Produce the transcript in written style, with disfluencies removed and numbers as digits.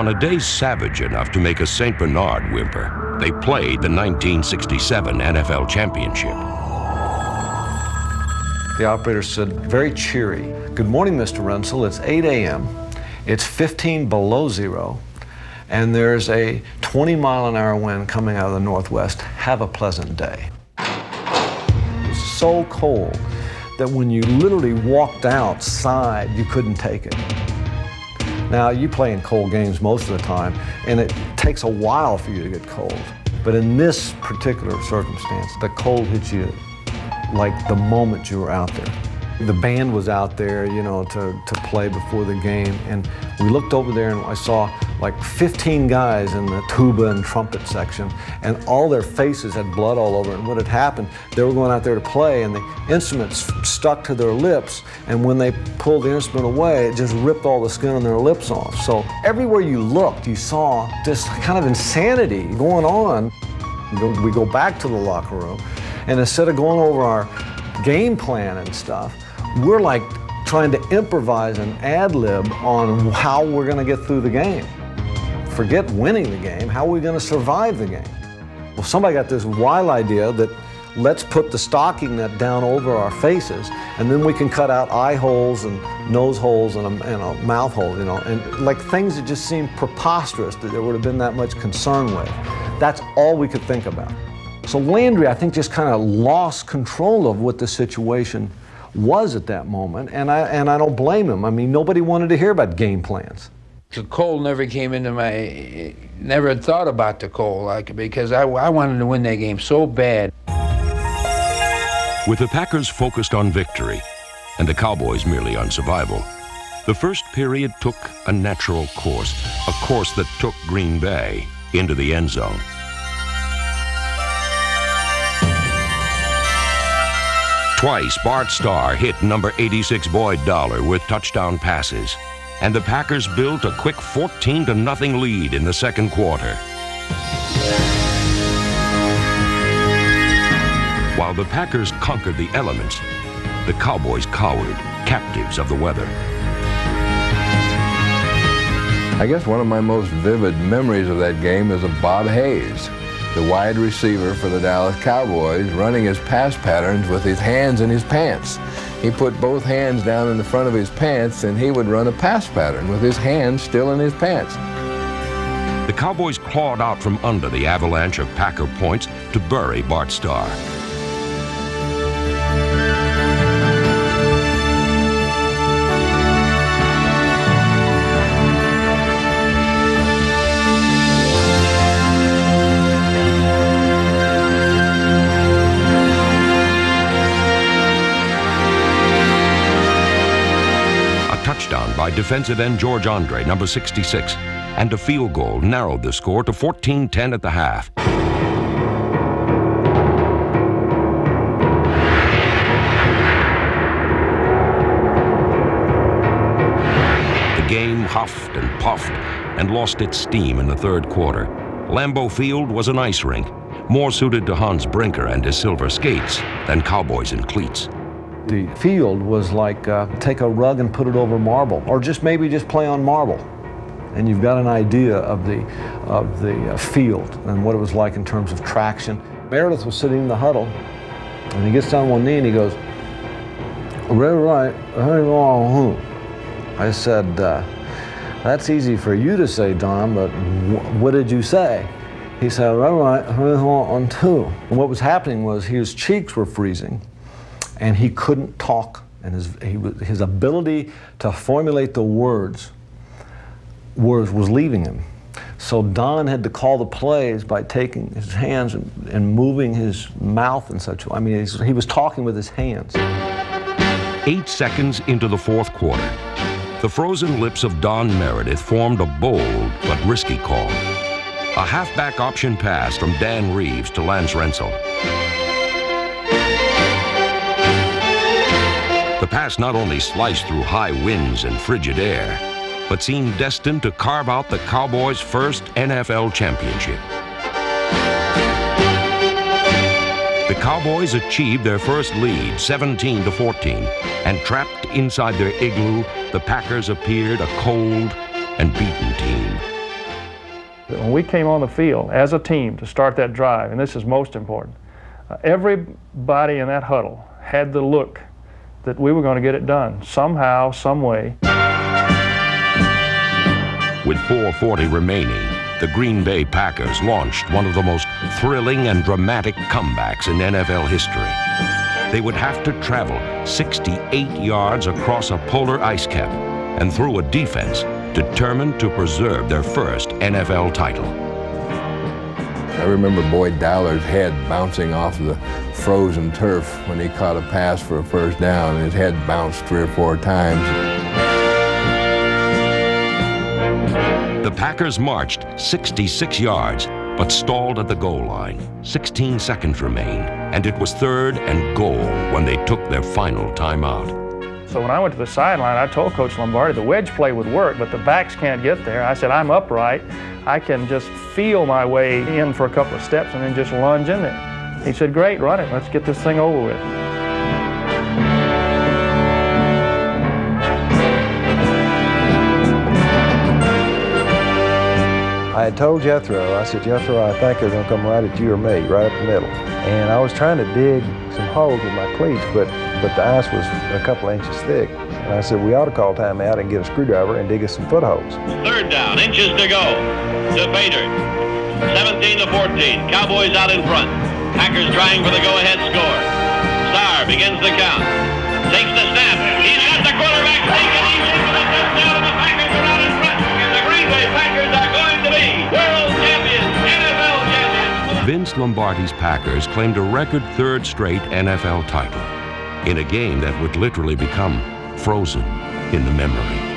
On a day savage enough to make a St. Bernard whimper, they played the 1967 NFL Championship. The operator said, very cheery, "Good morning, Mr. Rensel. It's 8 a.m. It's 15 below zero, and there's a 20-mile-an-hour wind coming out of the northwest. Have a pleasant day." It was so cold that when you literally walked outside, you couldn't take it. Now, you play in cold games most of the time, and it takes a while for you to get cold. But in this particular circumstance, the cold hit you like the moment you were out there. The band was out there, you know, to play before the game, and we looked over there and I saw like 15 guys in the tuba and trumpet section, and all their faces had blood all over it. And what had happened, they were going out there to play, and the instruments stuck to their lips, and when they pulled the instrument away, it just ripped all the skin on their lips off. So everywhere you looked, you saw this kind of insanity going on. We go back to the locker room, and instead of going over our game plan and stuff, we're like trying to improvise and ad-lib on how we're going to get through the game. Forget winning the game, how are we going to survive the game? Well, somebody got this wild idea that let's put the stocking net down over our faces, and then we can cut out eye holes and nose holes and a mouth hole, you know, and like things that just seemed preposterous that there would have been that much concern with. That's all we could think about. So Landry, I think, just kind of lost control of what the situation was at that moment, and I don't blame him. I mean, nobody wanted to hear about game plans. The cold never came into never thought about the cold, because I wanted to win that game so bad. With the Packers focused on victory and the Cowboys merely on survival, the first period took a natural course, a course that took Green Bay into the end zone. Twice, Bart Starr hit number 86 Boyd Dollar with touchdown passes, and the Packers built a quick 14-0 lead in the second quarter. While the Packers conquered the elements, the Cowboys cowered, captives of the weather. I guess one of my most vivid memories of that game is of Bob Hayes, the wide receiver for the Dallas Cowboys, running his pass patterns with his hands in his pants. He put both hands down in the front of his pants, and he would run a pass pattern with his hands still in his pants. The Cowboys clawed out from under the avalanche of Packer points to bury Bart Starr. Touchdown by defensive end George Andre, number 66, and a field goal narrowed the score to 14-10 at the half. The game huffed and puffed and lost its steam in the third quarter. Lambeau Field was an ice rink, more suited to Hans Brinker and his silver skates than Cowboys in cleats. The field was like take a rug and put it over marble, or maybe just play on marble, and you've got an idea of the field and what it was like in terms of traction. Meredith was sitting in the huddle, and he gets down on one knee and he goes, "Right, I said, "That's easy for you to say, Don, but what did you say?" He said, "Right, on two." And what was happening was his cheeks were freezing, and he couldn't talk, and his ability to formulate the words was leaving him. So Don had to call the plays by taking his hands and moving his mouth in such a way. I mean, he was talking with his hands. 8 seconds into the fourth quarter, the frozen lips of Don Meredith formed a bold but risky call. A halfback option pass from Dan Reeves to Lance Rensel. The pass not only sliced through high winds and frigid air, but seemed destined to carve out the Cowboys' first NFL championship. The Cowboys achieved their first lead, 17-14, and trapped inside their igloo, the Packers appeared a cold and beaten team. When we came on the field as a team to start that drive, and this is most important, everybody in that huddle had the look that we were going to get it done somehow, some way. With 4:40 remaining, the Green Bay Packers launched one of the most thrilling and dramatic comebacks in NFL history. They would have to travel 68 yards across a polar ice cap and through a defense determined to preserve their first NFL title. I remember Boyd Dowler's head bouncing off the frozen turf when he caught a pass for a first down, and his head bounced 3 or 4 times. The Packers marched 66 yards, but stalled at the goal line. 16 seconds remained, and it was 3rd and goal when they took their final timeout. So when I went to the sideline, I told Coach Lombardi the wedge play would work, but the backs can't get there. I said, I'm upright. I can just feel my way in for a couple of steps and then just lunge in there. He said, great, run it. Let's get this thing over with. I had told Jethro, I said, Jethro, I think they're going to come right at you or me, right up the middle. And I was trying to dig some holes with my cleats, but the ice was a couple inches thick. And I said, we ought to call timeout and get a screwdriver and dig us some footholes. 3rd down, inches to go. To Bader. 17-14. Cowboys out in front. Packers trying for the go-ahead score. Starr begins the count. Takes the snap. He's got the quarterback taken. He's in for the touchdown, and the Packers are out in front. And the Green Bay Packers are going to be world champions, NFL champions. Vince Lombardi's Packers claimed a record 3rd straight NFL title in a game that would literally become frozen in the memory.